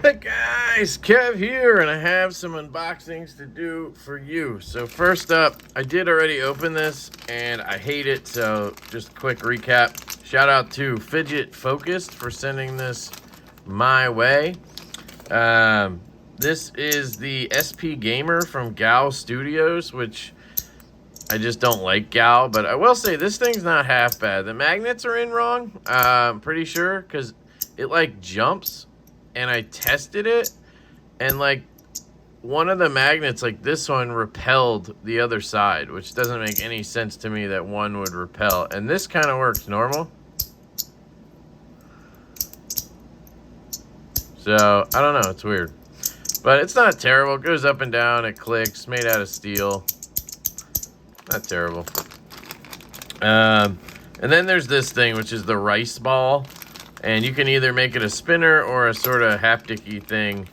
Hey guys, Kev here, and I have some unboxings to do for you. So first up, I did already open this, and I hate it, so just a quick recap. Shout out to Fidget Focused for sending this my way. This is the SP Gamer from Gal Studios, which I just don't like Gal, but I will say this thing's not half bad. The magnets are in wrong, I'm pretty sure, because it like jumps. And I tested it, and like one of the magnets, like this one, repelled the other side, which doesn't make any sense to me that one would repel. And this kind of works normal. So I don't know, it's weird, but it's not terrible. It goes up and down, it clicks, made out of steel. Not terrible. And then there's this thing, which is the rice ball. And you can either make it a spinner or a sort of haptic-y thing.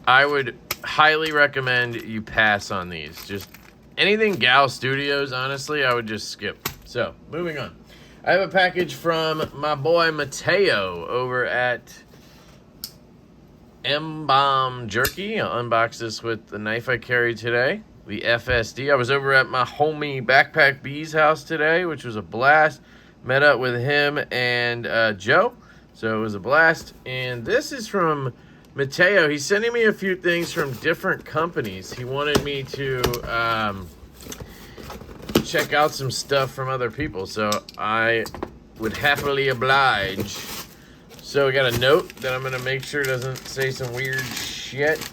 I would highly recommend you pass on these. Just anything Gal Studios, honestly, I would just skip. So, moving on. I have a package from my boy Mateo over at MBomb Jerky. I'll unbox this with the knife I carried today, the FSD. I was over at my homie Backpack B's house today, which was a blast. Met up with him and Joe. So it was a blast. And this is from Mateo. He's sending me a few things from different companies. He wanted me to check out some stuff from other people. So I would happily oblige. So we got a note that I'm going to make sure doesn't say some weird shit.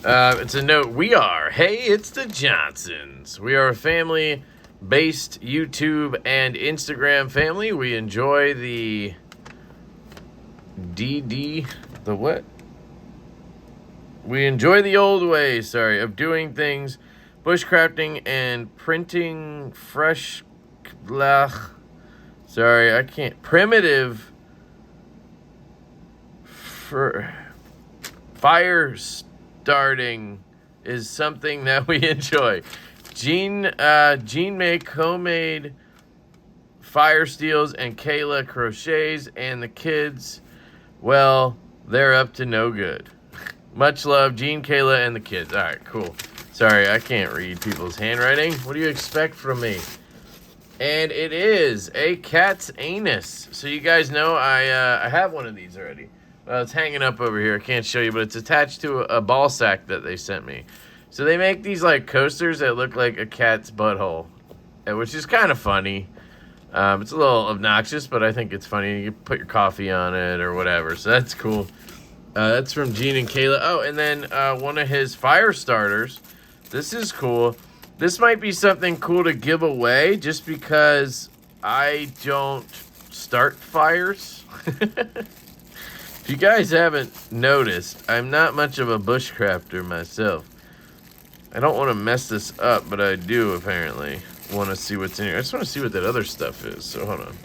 It's a note. We are, hey, it's the Johnsons. We are a family-based YouTube and Instagram family. We enjoy the what? We enjoy the old ways, of doing things, bushcrafting and printing fresh, primitive fire starting is something that we enjoy. Gene make homemade fire steels, and Kayla crochets, and the kids, well, they're up to no good. Much love, Gene, Kayla, and the kids. All right, cool. Sorry, I can't read people's handwriting. What do you expect from me? And it is a cat's anus. So you guys know I have one of these already. It's hanging up over here. I can't show you, but it's attached to a ball sack that they sent me. So they make these like coasters that look like a cat's butthole, which is kind of funny. It's a little obnoxious, but I think it's funny. You can put your coffee on it or whatever, so that's cool. That's from Gene and Kayla. Oh, and then one of his fire starters. This is cool. This might be something cool to give away just because I don't start fires. If you guys haven't noticed, I'm not much of a bushcrafter myself. I don't want to mess this up, but I do apparently want to see what's in here. I just want to see what that other stuff is, so hold on.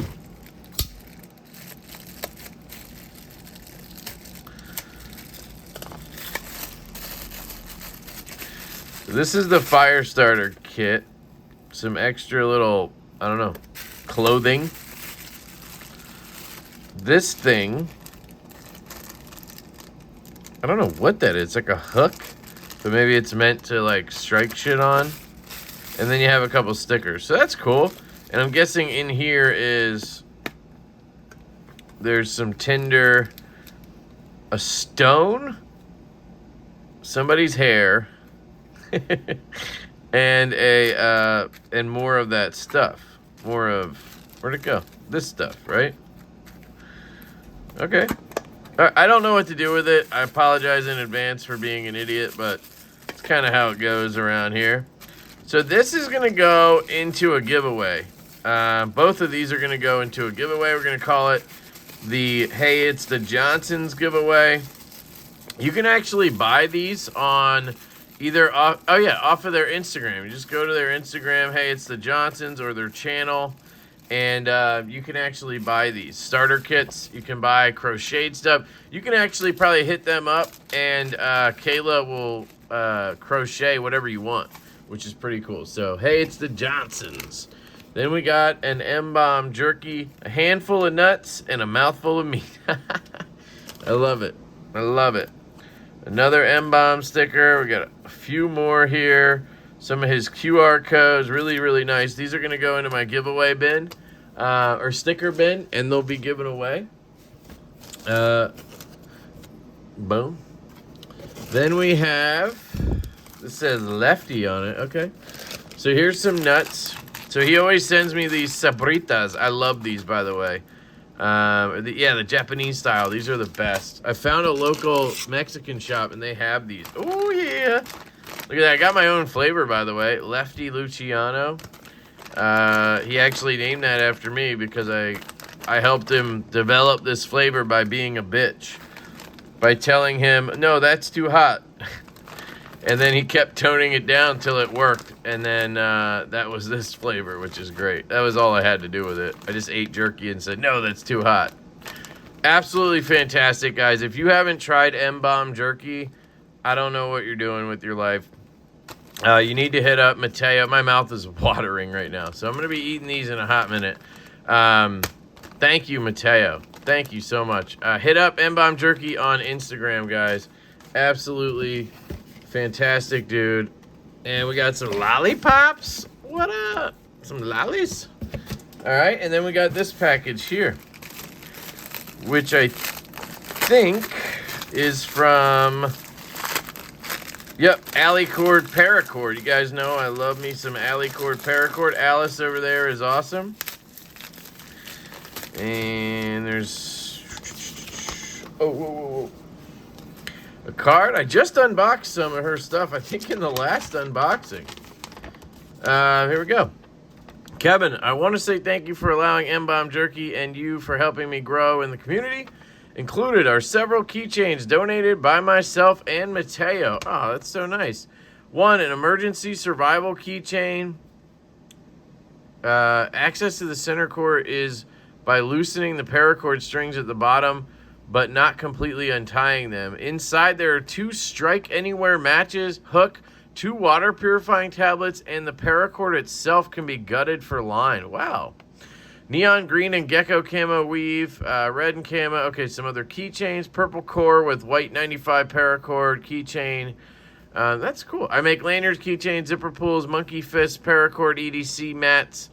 This is the fire starter kit. Some extra little, I don't know, clothing. This thing, I don't know what that is. It's like a hook, but maybe it's meant to like strike shit on. And then you have a couple stickers. So that's cool. And I'm guessing in here there's some tinder, a stone, somebody's hair, and and more of that stuff. More of, where'd it go? This stuff, right? Okay. I don't know what to do with it. I apologize in advance for being an idiot, but it's kind of how it goes around here. So this is going to go into a giveaway. Both of these are going to go into a giveaway. We're going to call it the Hey, It's the Johnsons giveaway. You can actually buy these on either off of their Instagram. You just go to their Instagram, Hey, It's the Johnsons, or their channel. And you can actually buy these starter kits. You can buy crocheted stuff. You can actually probably hit them up, and Kayla will crochet whatever you want, which is pretty cool. So, hey, it's the Johnsons. Then we got an MBomb Jerky, a handful of nuts, and a mouthful of meat. I love it. I love it. Another MBomb sticker. We got a few more here. Some of his QR codes. Really, really nice. These are going to go into my giveaway bin. Or sticker bin. And they'll be given away. Boom. Then we have... This says Lefty on it. Okay. So here's some nuts. So he always sends me these sabritas. I love these, by the way. Yeah, the Japanese style. These are the best. I found a local Mexican shop, and they have these. Oh, yeah. Look at that. I got my own flavor, by the way. Lefty Luciano. He actually named that after me because I helped him develop this flavor by being a bitch. By telling him, no, that's too hot. And then he kept toning it down until it worked. And then that was this flavor, which is great. That was all I had to do with it. I just ate jerky and said, no, that's too hot. Absolutely fantastic, guys. If you haven't tried MBomb Jerky, I don't know what you're doing with your life. You need to hit up Mateo. My mouth is watering right now. So I'm going to be eating these in a hot minute. Thank you, Mateo. Thank you so much. Hit up MBomb Jerky on Instagram, guys. Absolutely fantastic, dude. And we got some lollipops. What up? Some lollies. All right, and then we got this package here, which I think is from, yep, AliCord Paracord. You guys know I love me some AliCord Paracord. Alice over there is awesome. And there's, oh, whoa, whoa, whoa. A card. I just unboxed some of her stuff, I think in the last unboxing. Here we go. Kevin, I want to say thank you for allowing MBomb Jerky and you for helping me grow in the community. Included are several keychains donated by myself and Mateo. Oh, that's so nice. One, an emergency survival keychain. Access to the center core is by loosening the paracord strings at the bottom, but not completely untying them. Inside there are 2 strike anywhere matches, hook, 2 water purifying tablets, and the paracord itself can be gutted for line. Wow. Neon green and gecko camo weave, red and camo. Okay, some other keychains. Purple core with white 95 paracord keychain. That's cool. I make lanyards, keychains, zipper pulls, monkey fist, paracord EDC mats,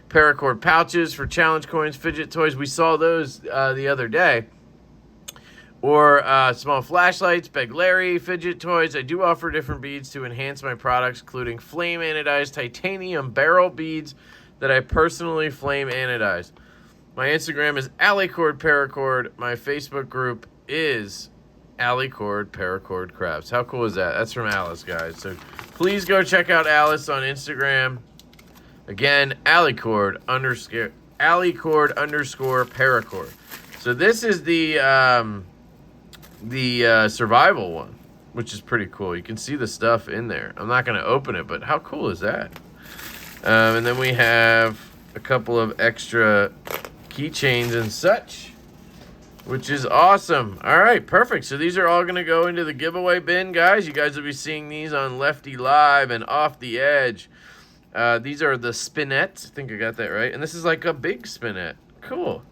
paracord pouches for challenge coins, fidget toys. We saw those the other day. Or small flashlights, Beg Larry, fidget toys. I do offer different beads to enhance my products, including flame anodized titanium barrel beads that I personally flame anodize. My Instagram is AliCord Paracord. My Facebook group is AliCord Paracord Crafts. How cool is that? That's from Alice, guys. So please go check out Alice on Instagram. Again, AliCord _ Paracord. So this is the survival one, which is pretty cool. You can see the stuff in there. I'm not going to open it, but how cool is that? And then we have a couple of extra keychains and such, which is awesome. All right, perfect. So these are all going to go into the giveaway bin, guys. You guys will be seeing these on Lefty Live and Off the Edge. These are the spinettes. I think I got that right. And this is like a big spinette. Cool.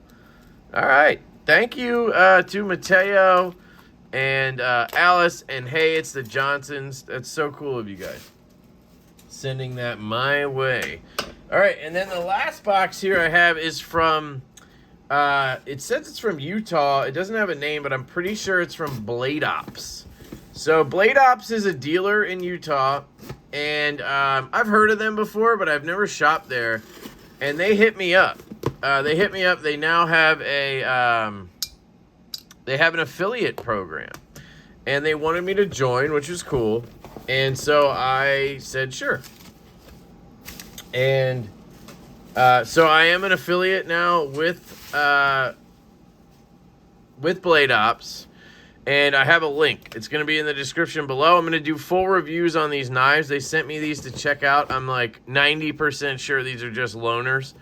All right. Thank you to Mateo and Alice, and hey, it's the Johnsons. That's so cool of you guys. Sending that my way. All right, and then the last box here I have is from, it says it's from Utah. It doesn't have a name, but I'm pretty sure it's from BladeOps. So BladeOps is a dealer in Utah, and I've heard of them before, but I've never shopped there. And they hit me up. They now have they have an affiliate program, and they wanted me to join, which is cool. And so I said sure. And so I am an affiliate now with BladeOps, and I have a link. It's going to be in the description below. I'm going to do full reviews on these knives. They sent me these to check out. I'm like 90% sure these are just loaners.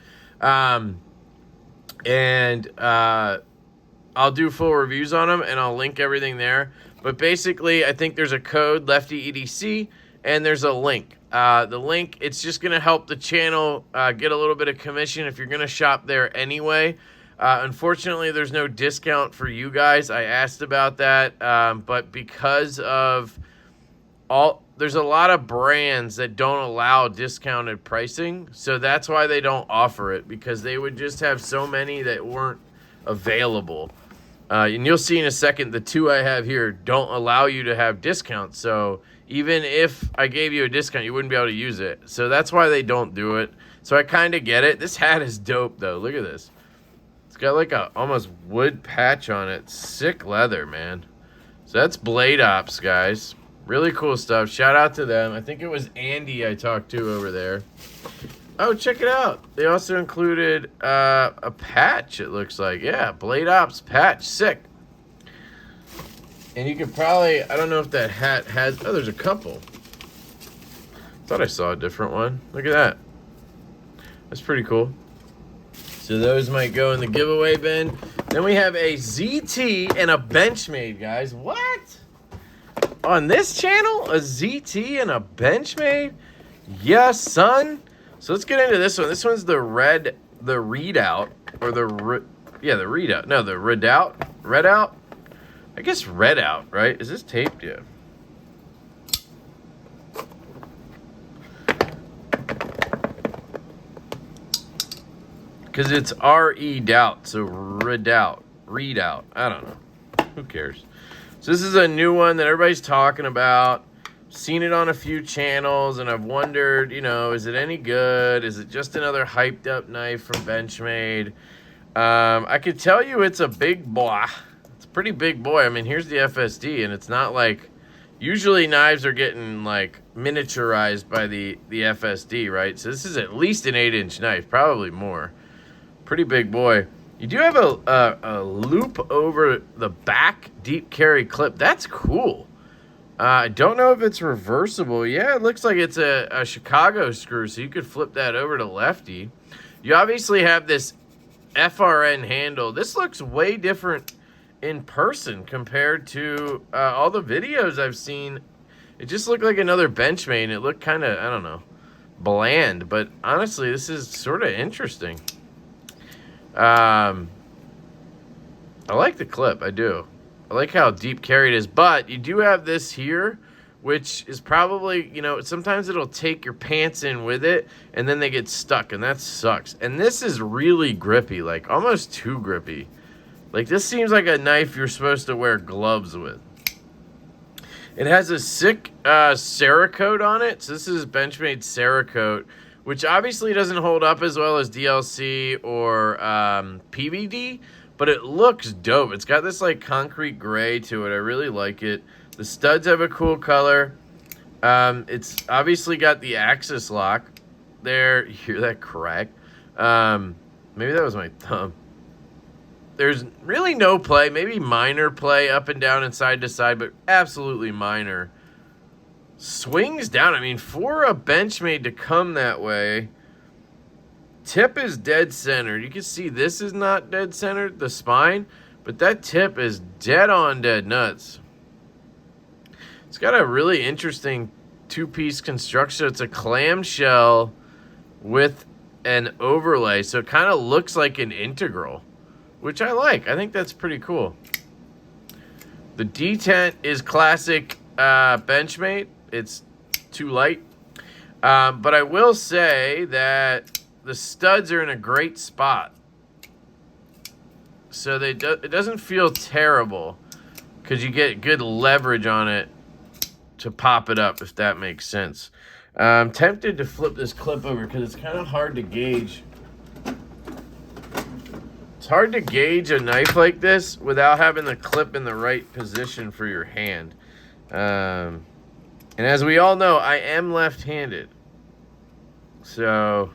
I'll do full reviews on them, and I'll link everything there. But basically, I think there's a code, LeftyEDC, and there's a link. The link, it's just going to help the channel get a little bit of commission if you're going to shop there anyway. Unfortunately, there's no discount for you guys. I asked about that, but because of there's a lot of brands that don't allow discounted pricing, so that's why they don't offer it, because they would just have so many that weren't available. And you'll see in a second, the 2 I have here don't allow you to have discounts. So even if I gave you a discount, you wouldn't be able to use it. So that's why they don't do it. So I kind of get it. This hat is dope, though. Look at this. It's got like a almost wood patch on it. Sick leather, man. So that's BladeOps, guys. Really cool stuff. Shout out to them. I think it was Andy I talked to over there. Oh, check it out. They also included a patch, it looks like. Yeah, BladeOps patch. Sick. And you could probably, I don't know if that hat has, oh, there's a couple. Thought I saw a different one. Look at that. That's pretty cool. So those might go in the giveaway bin. Then we have a ZT and a Benchmade, guys. What? On this channel, a ZT and a Benchmade? Yes, son. So let's get into this one. This one's the Redoubt, or the Redoubt. No, the Redoubt. I guess Redoubt, right? Is this taped? Yeah. Because it's Redoubt, so Redoubt. I don't know. Who cares? So this is a new one that everybody's talking about. Seen it on a few channels, and I've wondered, you know, is it any good? Is it just another hyped up knife from Benchmade? I could tell you it's a big boy. It's a pretty big boy. I mean, here's the FSD, and it's not like, usually knives are getting like miniaturized by the FSD, right? So this is at least an 8-inch knife, probably more. Pretty big boy. You do have a loop over the back deep carry clip. That's cool. I don't know if it's reversible. Yeah, it looks like it's a Chicago screw, so you could flip that over to lefty. You obviously have this FRN handle. This looks way different in person compared to all the videos I've seen. It just looked like another Benchmade, and it looked kind of, I don't know, bland. But honestly, this is sort of interesting. I like the clip. I do. I like how deep carry it is, but you do have this here, which is probably, you know, sometimes it'll take your pants in with it, and then they get stuck, and that sucks. And this is really grippy, like almost too grippy. Like, this seems like a knife you're supposed to wear gloves with. It has a sick Cerakote on it. So this is Benchmade Cerakote, which obviously doesn't hold up as well as DLC or PVD, but it looks dope. It's got this like concrete gray to it. I really like it. The studs have a cool color. It's obviously got the axis lock there. You hear that crack? Maybe that was my thumb. There's really no play, maybe minor play up and down and side to side, but absolutely minor. Swings down. I mean, for a Benchmade to come that way, tip is dead centered. You can see this is not dead centered, the spine, but that tip is dead on dead nuts. It's got a really interesting two-piece construction. It's a clamshell with an overlay, so it kind of looks like an integral, which I like. I think that's pretty cool. The detent is classic Benchmade. It's too light. But I will say that the studs are in a great spot. So it doesn't feel terrible because you get good leverage on it to pop it up, if that makes sense. I'm tempted to flip this clip over because it's kind of hard to gauge. It's hard to gauge a knife like this without having the clip in the right position for your hand. And as we all know, I am left-handed. So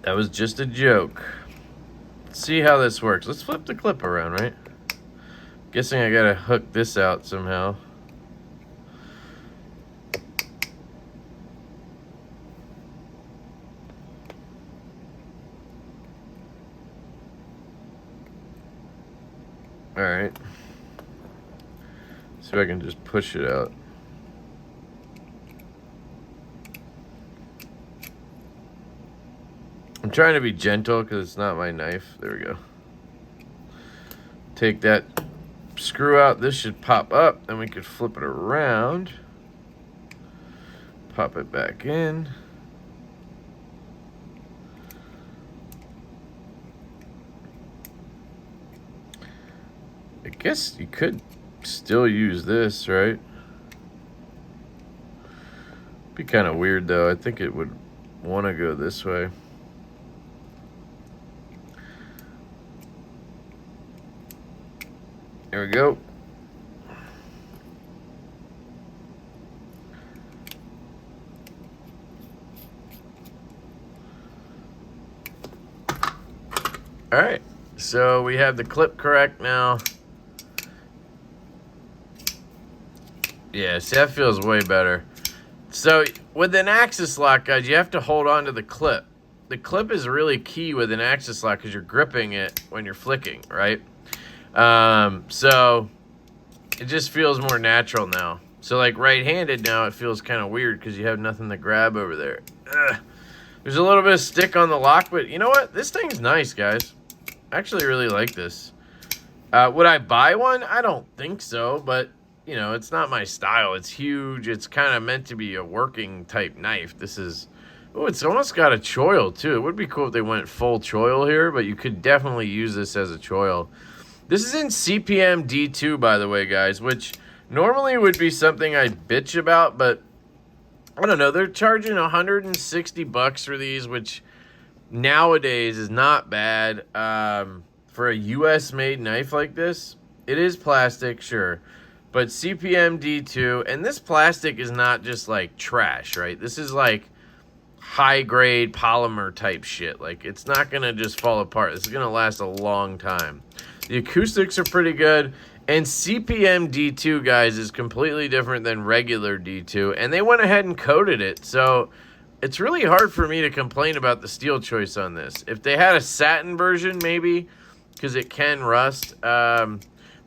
that was just a joke. Let's see how this works. Let's flip the clip around, right? Guessing I gotta hook this out somehow. All right. See if I can just push it out. I'm trying to be gentle because it's not my knife. There we go. Take that screw out. This should pop up. Then we could flip it around. Pop it back in. I guess you could still use this, right? Be kind of weird though. I think it would want to go this way. There we go. All right, so we have the clip correct now. Yeah, see, that feels way better. So with an axis lock, guys, you have to hold on to the clip. The clip is really key with an axis lock because you're gripping it when you're flicking, right? So it just feels more natural now. So like right-handed now, it feels kind of weird because you have nothing to grab over there. Ugh. There's a little bit of stick on the lock, but you know what? This thing's nice, guys. I actually really like this. Would I buy one? I don't think so, but you know, it's not my style. It's huge. It's kind of meant to be a working type knife. This is, oh, it's almost got a choil too. It would be cool if they went full choil here, but you could definitely use this as a choil. This is in CPM D2, by the way, guys, which normally would be something I'd bitch about, but I don't know. They're charging 160 bucks for these, which nowadays is not bad for a US made knife like this. It is plastic, sure, but CPM D2, and this plastic is not just like trash, right? This is like high grade polymer type shit. Like, it's not gonna just fall apart. This is gonna last a long time. The acoustics are pretty good, and CPM D2, guys, is completely different than regular D2, and they went ahead and coated it, so it's really hard for me to complain about the steel choice on this. If they had a satin version, maybe, because it can rust, but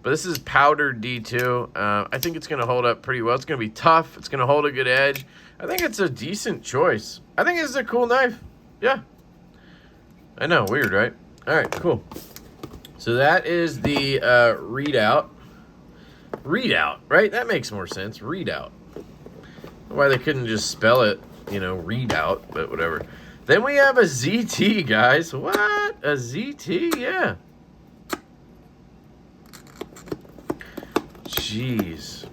this is powdered D2. I think it's going to hold up pretty well. It's going to be tough. It's going to hold a good edge. I think it's a decent choice. I think it's a cool knife. Yeah. I know, weird, right? All right, cool. So that is the Redoubt. Redoubt, right? That makes more sense. Redoubt. Why they couldn't just spell it, you know, Redoubt, but whatever. Then we have a ZT, guys. What? A ZT? Yeah. Jeez.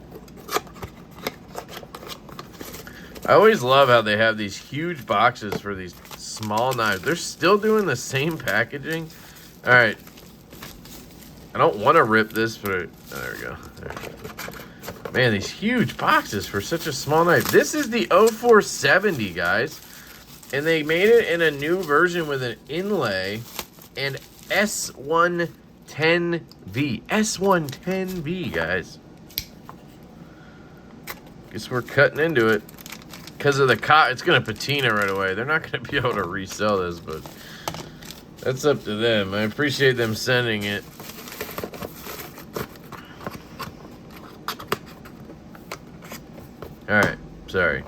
I always love how they have these huge boxes for these small knives. They're still doing the same packaging. All right. I don't want to rip this, but there we go. Man, these huge boxes for such a small knife. This is the 0470, guys. And they made it in a new version with an inlay and S110V. S110V, guys. Guess we're cutting into it. Because of the it's going to patina right away. They're not going to be able to resell this, but that's up to them. I appreciate them sending it. All right, sorry.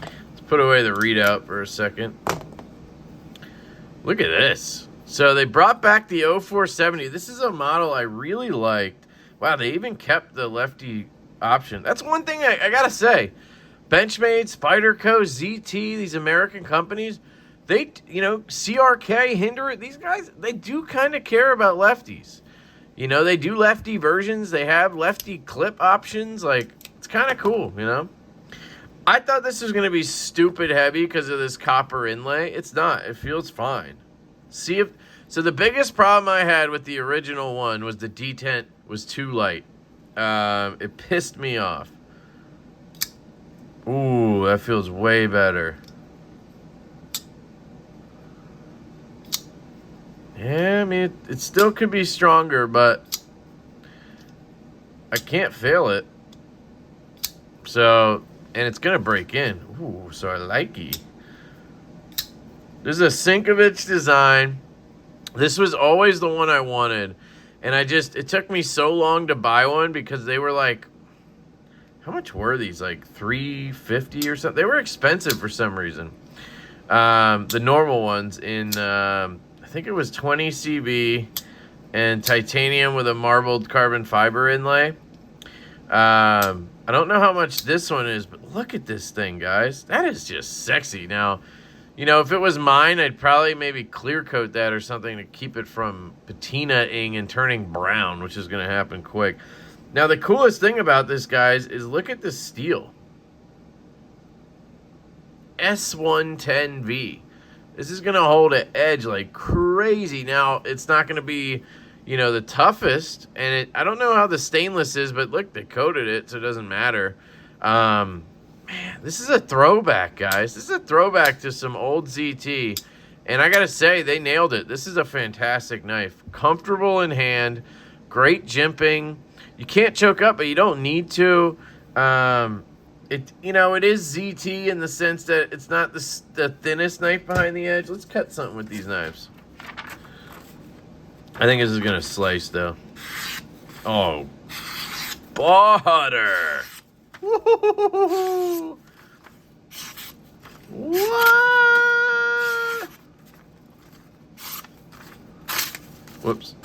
Let's put away the Redoubt for a second. Look at this. So they brought back the 0470. This is a model I really liked. Wow, they even kept the lefty option. That's one thing I gotta say. Benchmade, Spyderco, ZT, these American companies, they, you know, CRK, Hinder, these guys, they do kind of care about lefties. You know, they do lefty versions. They have lefty clip options. Like, it's kind of cool, you know. I thought this was going to be stupid heavy because of this copper inlay. It's not. It feels fine. See if... So the biggest problem I had with the original one was the detent was too light. It pissed me off. Ooh, that feels way better. Yeah, I mean, it still could be stronger, but I can't fail it. So... And it's going to break in. Ooh, so I like it. This is a Sinkovich design. This was always the one I wanted. And it took me so long to buy one because they were like, how much were these? Like $350 or something? They were expensive for some reason. The normal ones in, I think it was 20 CB and titanium with a marbled carbon fiber inlay. I don't know how much this one is, but look at this thing, guys. That is just sexy. Now, you know, if it was mine, I'd probably maybe clear coat that or something to keep it from patinaing and turning brown, which is going to happen quick. Now, the coolest thing about this, guys, is look at the steel. S110V. This is going to hold an edge like crazy. Now, it's not going to be, you know, the toughest. And I don't know how the stainless is, but look, they coated it, so it doesn't matter. Man, this is a throwback, guys. This is a throwback to some old ZT. And I got to say, they nailed it. This is a fantastic knife. Comfortable in hand. Great jimping. You can't choke up, but you don't need to. You know, it is ZT in the sense that it's not the thinnest knife behind the edge. Let's cut something with these knives. I think this is going to slice, though. Oh, butter. Woo-hoo-hoo-hoo-hoo. What? Whoops.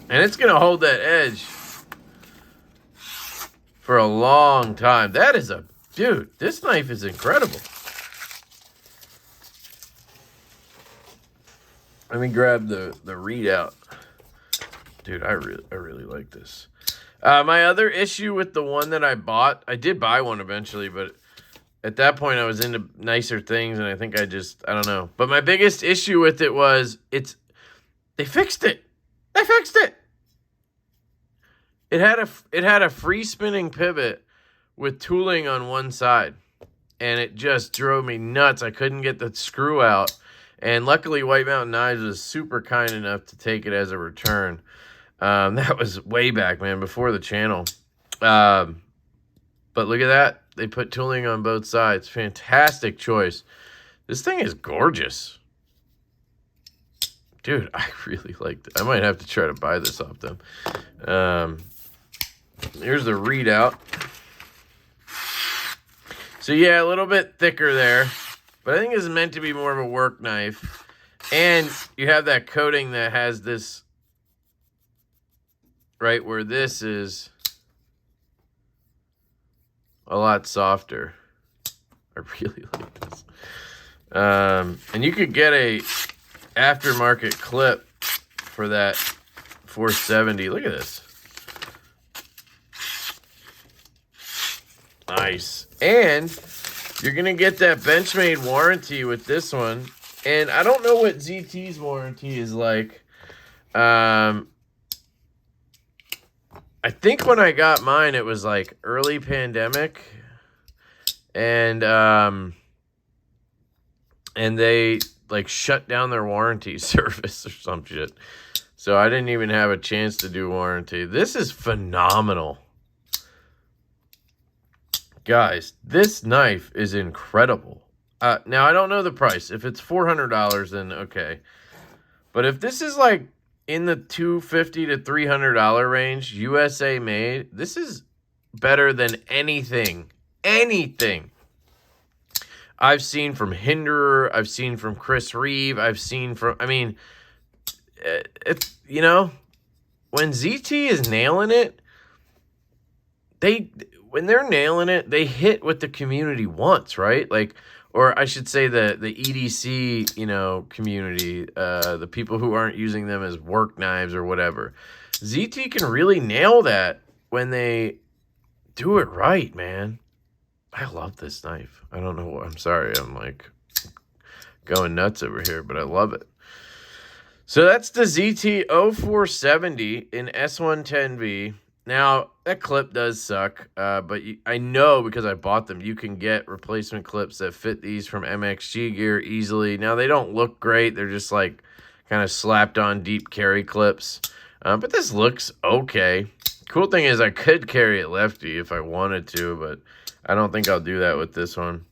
And it's going to hold that edge for a long time. That is a... Dude, this knife is incredible. Let me grab the Redoubt. Dude, I really like this. My other issue with the one that I bought... I did buy one eventually, but at that point I was into nicer things, and I think I don't know. But my biggest issue with it was they fixed it. They fixed it. It had a free spinning pivot with tooling on one side, and it just drove me nuts. I couldn't get the screw out, and luckily White Mountain Knives was super kind enough to take it as a return. That was way back, man, before the channel. But look at that. They put tooling on both sides. Fantastic choice. This thing is gorgeous. Dude, I really liked it. I might have to try to buy this off them. Here's the Redoubt. So yeah, a little bit thicker there, but I think it's meant to be more of a work knife. And you have that coating that has this, right, where this is a lot softer. I really like this. And you could get a aftermarket clip for that 470. Look at this. Nice. And you're going to get that Benchmade warranty with this one. And I don't know what ZT's warranty is like. I think when I got mine, it was like early pandemic. And they like shut down their warranty service or some shit. So I didn't even have a chance to do warranty. This is phenomenal. Guys, this knife is incredible. Now, I don't know the price. If it's $400, then okay. But if this is like in the $250 to $300 range, USA made, this is better than anything I've seen from Hinderer. I've seen from Chris Reeve. I've seen from, I mean, you know, when ZT is nailing it, when they're nailing it, they hit what the community wants, right? Like, or I should say the EDC, you know, community, the people who aren't using them as work knives or whatever. ZT can really nail that when they do it right, man. I love this knife. I don't know what, I'm sorry, I'm like going nuts over here, but I love it. So that's the ZT 0470 in S110V. Now, that clip does suck, but I know because I bought them, you can get replacement clips that fit these from MXG Gear easily. Now, they don't look great. They're just like kind of slapped on deep carry clips. But this looks okay. Cool thing is I could carry it lefty if I wanted to, but I don't think I'll do that with this one.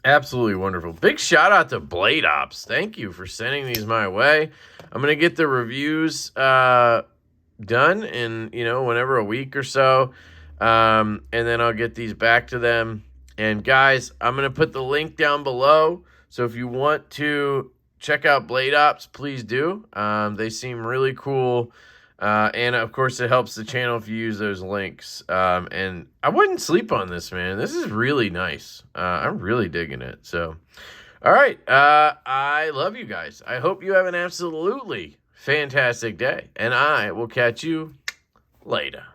Absolutely wonderful. Big shout out to BladeOps. Thank you for sending these my way. I'm going to get the reviews done in, you know, whenever a week or so. And then I'll get these back to them. And guys, I'm going to put the link down below So if you want to check out BladeOps, please do. They seem really cool. And of course, it helps the channel if you use those links. And I wouldn't sleep on this, man. This is really nice. I'm really digging it. So, all right. I love you guys. I hope you have an absolutely fantastic day. And I will catch you later.